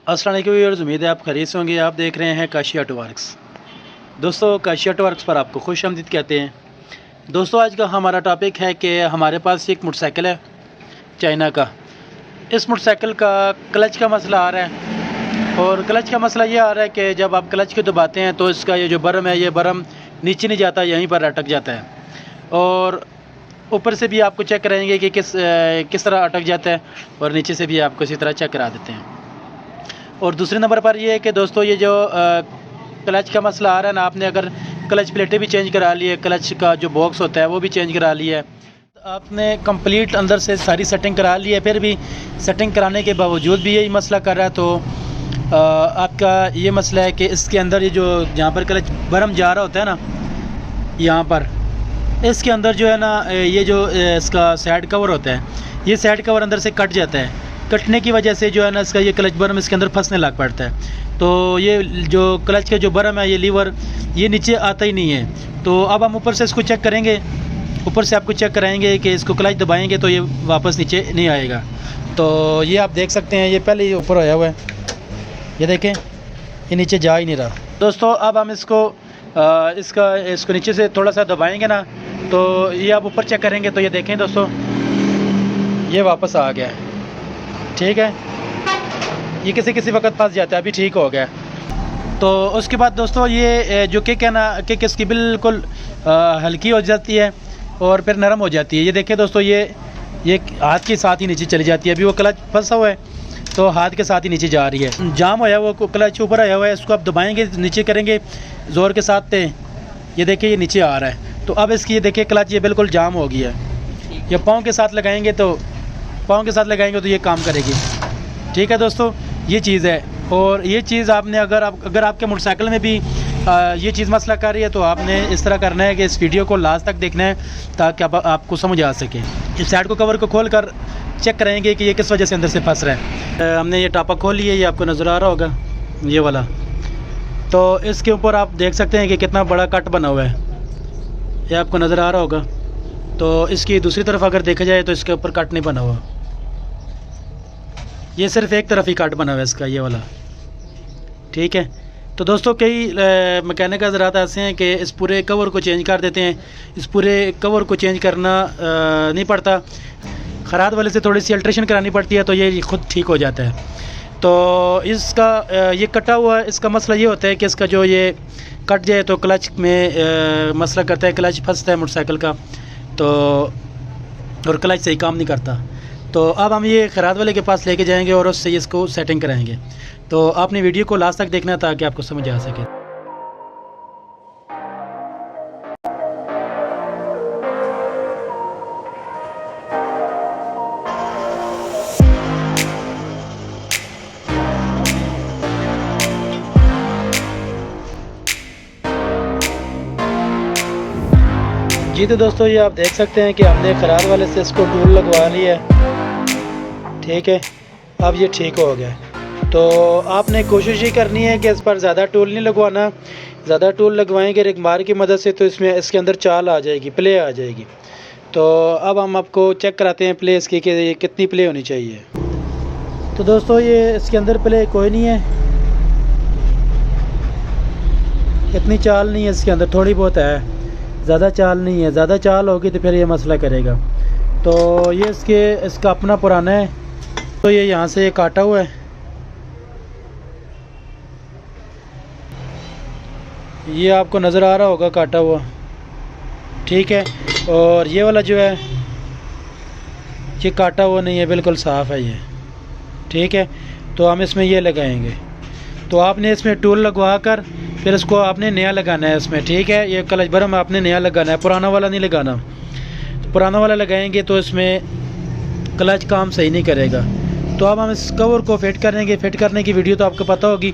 अस्सलाम वालेकुम व्यूअर्स, उम्मीद है आप खरीद से होंगे। आप देख रहे हैं काशी ऑटो वर्क्स। दोस्तों, काशी ऑटो वर्क्स पर आपको खुश आमदीद कहते हैं। दोस्तों, आज का हमारा टॉपिक है कि हमारे पास एक मोटरसाइकिल है चाइना का। इस मोटरसाइकिल का क्लच का मसला आ रहा है, और क्लच का मसला ये आ रहा है कि जब आप क्लच को दबाते हैं तो इसका ये जो बरम है, ये बरम नीचे नहीं जाता, यहीं पर अटक जाता है। और ऊपर से भी आपको चेक कराएंगे कि किस तरह अटक जाता है, और नीचे से भी आपको इसी तरह चेक करा देते हैं। और दूसरे नंबर पर ये है कि दोस्तों, ये जो क्लच का मसला आ रहा है ना, आपने अगर क्लच प्लेटें भी चेंज करा ली है, क्लच का जो बॉक्स होता है वो भी चेंज करा लिया है, आपने कंप्लीट अंदर से सारी सेटिंग करा ली है, फिर भी सेटिंग कराने के बावजूद भी यही मसला कर रहा है, तो आपका ये मसला है कि इसके अंदर ये जो जहाँ पर क्लच बरम जा रहा होता है ना, यहाँ पर इसके अंदर जो है ना, ये जो इसका साइड कवर होता है, ये साइड कवर अंदर से कट जाता है। कटने की वजह से जो है ना, इसका ये क्लच बरम इसके अंदर फंसने लग पड़ता है। तो ये जो क्लच का जो बरम है, ये लीवर, ये नीचे आता ही नहीं है। तो अब हम ऊपर से इसको चेक करेंगे, ऊपर से आपको चेक कराएंगे कि इसको क्लच दबाएंगे तो ये वापस नीचे नहीं आएगा। तो ये आप देख सकते हैं, ये पहले ही ऊपर आया हुआ है, ये देखें, ये नीचे जा ही नहीं रहा। दोस्तों, अब हम इसको नीचे से थोड़ा सा दबाएंगे ना, तो ये आप ऊपर चेक करेंगे तो ये देखें दोस्तों, ये वापस आ गया है। ठीक है, ये किसी वक्त फंस जाता है, अभी ठीक हो गया। तो उसके बाद दोस्तों, ये जो किक है ना, किक इसकी बिल्कुल हल्की हो जाती है और फिर नरम हो जाती है। ये देखिए दोस्तों, ये हाथ के साथ ही नीचे चली जाती है। अभी वो क्लच फंसा हुआ है तो हाथ के साथ ही नीचे जा रही है। जाम होया वो क्लच ऊपर आया हुआ है, इसको आप दबाएंगे, नीचे करेंगे ज़ोर के साथ, ये देखिए ये नीचे आ रहा है। तो अब इसकी ये देखिए क्लच ये बिल्कुल जाम हो गई है। ये पाँव के साथ लगाएंगे तो ये काम करेगी। ठीक है दोस्तों, ये चीज़ है। और ये चीज़ आपने अगर आपके मोटरसाइकिल में भी ये चीज़ मसला कर रही है, तो आपने इस तरह करना है कि इस वीडियो को लास्ट तक देखना है ताकि आपको समझ आ सके। इस साइड को कवर को खोल कर चेक करेंगे कि ये किस वजह से अंदर से फंस रहा है। हमने ये टापा खोल लिया, ये आपको नज़र आ रहा होगा, ये वाला। तो इसके ऊपर आप देख सकते हैं कि कितना बड़ा कट बना हुआ है, ये आपको नज़र आ रहा होगा। तो इसकी दूसरी तरफ अगर देखा जाए तो इसके ऊपर कट नहीं बना हुआ, ये सिर्फ एक तरफ ही कट बना हुआ है इसका, ये वाला। ठीक है, तो दोस्तों, कई मैकेनिक हज़रात ऐसे हैं कि इस पूरे कवर को चेंज कर देते हैं। इस पूरे कवर को चेंज करना नहीं पड़ता, खराद वाले से थोड़ी सी अल्ट्रेशन करानी पड़ती है, तो ये खुद ठीक हो जाता है। तो इसका ये कटा हुआ, इसका मसला ये होता है कि इसका जो ये कट जाए तो क्लच में मसला करता है, क्लच फंसता है मोटरसाइकिल का, तो और क्लच सही काम नहीं करता। तो अब हम ये खराद वाले के पास लेके जाएंगे और उससे इसको सेटिंग कराएंगे। तो आपने वीडियो को लास्ट तक देखना ताकि आपको समझ आ सके। जी, तो दोस्तों, ये आप देख सकते हैं कि हमने खराद वाले से इसको टूल लगवा लिया है। ठीक है, अब ये ठीक हो गया। तो आपने कोशिश ही करनी है कि इस पर ज़्यादा टूल नहीं लगवाना। ज़्यादा टूल लगवाएंगे रिगमार की मदद से तो इसके अंदर चाल आ जाएगी, प्ले आ जाएगी। तो अब हम आपको चेक कराते हैं प्ले इसकी कि ये कितनी प्ले होनी चाहिए। तो दोस्तों, ये इसके अंदर प्ले कोई नहीं है, इतनी चाल नहीं है इसके अंदर, थोड़ी बहुत है, ज़्यादा चाल नहीं है। ज़्यादा चाल होगी तो फिर ये मसला करेगा। तो ये इसका अपना पुराना है, तो ये यहाँ से काटा हुआ है, ये आपको नज़र आ रहा होगा काटा हुआ। ठीक है, और ये वाला जो है ये काटा हुआ नहीं है, बिल्कुल साफ़ है ये। ठीक है, तो हम इसमें ये लगाएंगे। तो आपने इसमें टूल लगवा कर फिर इसको आपने नया लगाना है इसमें। ठीक है, ये क्लच बरम आपने नया लगाना है, पुराना वाला नहीं लगाना। तो पुराना वाला लगाएंगे तो इसमें क्लच काम सही नहीं करेगा। तो अब हम इस कवर को फिट करेंगे। फिट करने की वीडियो तो आपको पता होगी।